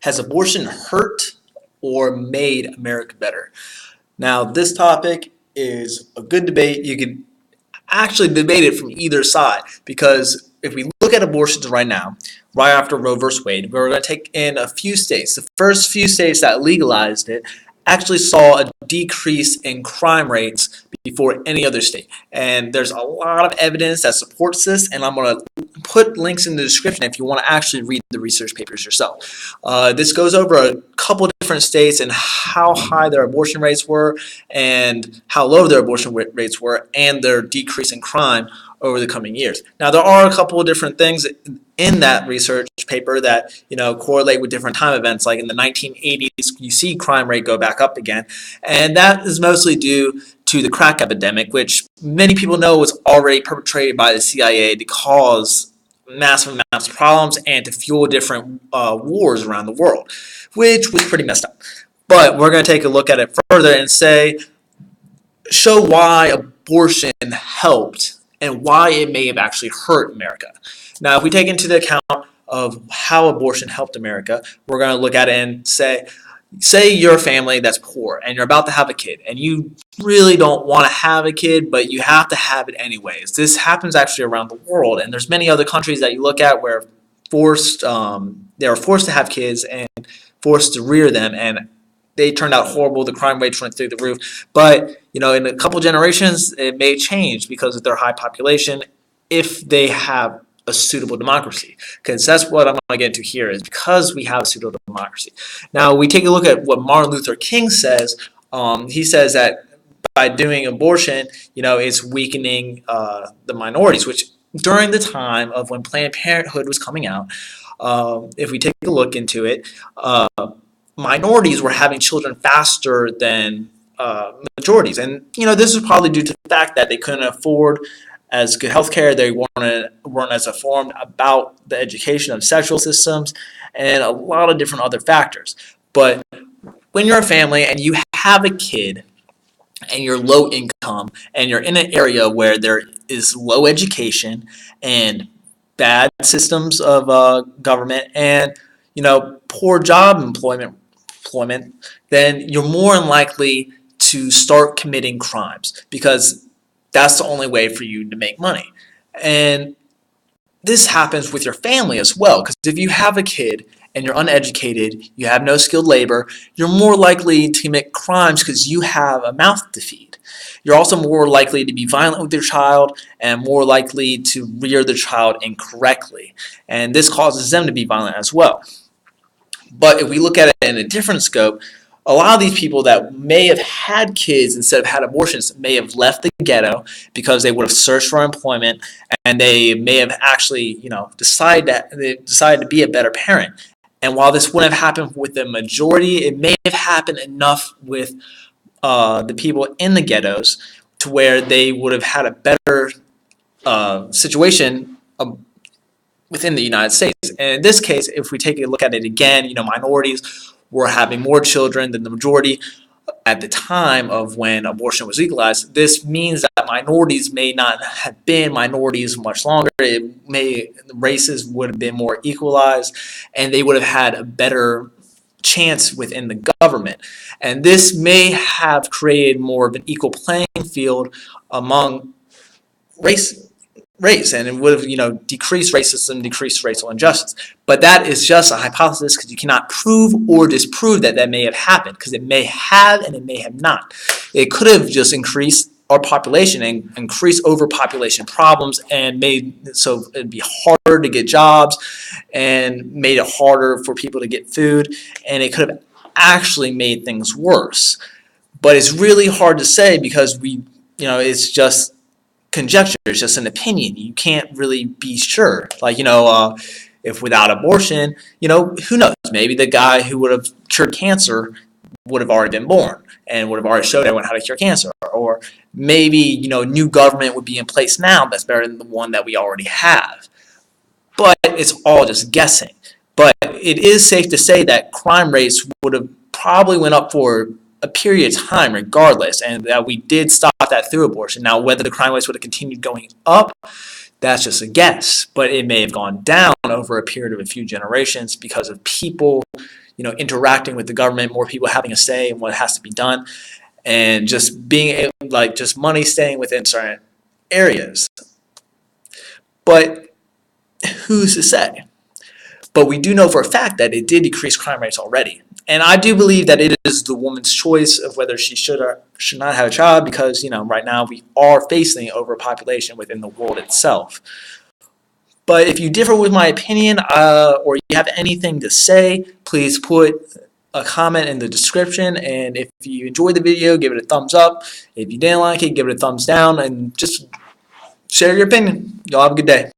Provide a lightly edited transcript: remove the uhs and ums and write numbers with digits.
Has abortion hurt or made America better? Now, this topic is a good debate. You could actually debate it from either side, because if we look at abortions right now, right after Roe versus Wade, we're going to take in a few states. The first few states that legalized it actually saw a decrease in crime rates before any other state. And there's a lot of evidence that supports this, and I'm going to put links in the description if you want to actually read the research papers yourself. This goes over a couple different states and how high their abortion rates were and how low their abortion rates were and their decrease in crime over the coming years. Now, there are a couple of different things in that research paper that correlate with different time events. Like in the 1980s, you see crime rate go back up again, and that is mostly due to the crack epidemic, which many people know was already perpetrated by the CIA to cause massive amounts of problems and to fuel different wars around the world, which was pretty messed up. But we're going to take a look at it further and show why abortion helped and why it may have actually hurt America. Now, if we take into the account of how abortion helped America, we're going to look at it and say you're a family that's poor and you're about to have a kid and you really don't want to have a kid, but you have to have it anyways. This happens actually around the world, and there's many other countries that you look at where they are forced to have kids and forced to rear them, and they turned out horrible. The crime rates went through the roof. But in a couple generations, it may change because of their high population if they have a suitable democracy. Because that's what I'm going to get into here, is because we have a suitable democracy. Now, we take a look at what Martin Luther King says. He says that by doing abortion, it's weakening the minorities, which during the time of when Planned Parenthood was coming out, if we take a look into it, minorities were having children faster than majorities. And, this is probably due to the fact that they couldn't afford as good healthcare. They weren't as informed about the education of sexual systems and a lot of different other factors. But when you're a family and you have a kid and you're low income and you're in an area where there is low education and bad systems of government and poor job employment, then you're more than likely to start committing crimes, because that's the only way for you to make money. And this happens with your family as well, because if you have a kid and you're uneducated, you have no skilled labor, you're more likely to commit crimes because you have a mouth to feed. You're also more likely to be violent with your child and more likely to rear the child incorrectly. And this causes them to be violent as well. But if we look at it in a different scope, a lot of these people that may have had kids instead of had abortions may have left the ghetto because they would have searched for employment, and they may have actually, decided to be a better parent. And while this wouldn't have happened with the majority, it may have happened enough with the people in the ghettos to where they would have had a better situation within the United States. And in this case, if we take a look at it again, minorities were having more children than the majority at the time of when abortion was legalized. This means that minorities may not have been minorities much longer. Races would have been more equalized, and they would have had a better chance within the government. And this may have created more of an equal playing field among race, and it would have decreased racism, decreased racial injustice. But that is just a hypothesis, because you cannot prove or disprove that may have happened, because it may have and it may have not. It could have just increased our population and increased overpopulation problems and made so it'd be harder to get jobs and made it harder for people to get food, and it could have actually made things worse. But it's really hard to say, because it's just conjecture. It's just an opinion. You can't really be sure. If without abortion, who knows? Maybe the guy who would have cured cancer would have already been born and would have already showed everyone how to cure cancer. Or maybe, new government would be in place now that's better than the one that we already have. But it's all just guessing. But it is safe to say that crime rates would have probably went up for a period of time regardless, and that we did stop that through abortion. Now, whether the crime rates would have continued going up, that's just a guess, but it may have gone down over a period of a few generations because of people, interacting with the government, more people having a say in what has to be done, and just being just money staying within certain areas. But who's to say? But we do know for a fact that it did decrease crime rates already. And I do believe that it is the woman's choice of whether she should or should not have a child, because right now we are facing overpopulation within the world itself. But if you differ with my opinion, or you have anything to say, please put a comment in the description. And if you enjoyed the video, give it a thumbs up. If you didn't like it, give it a thumbs down, and just share your opinion. Y'all have a good day.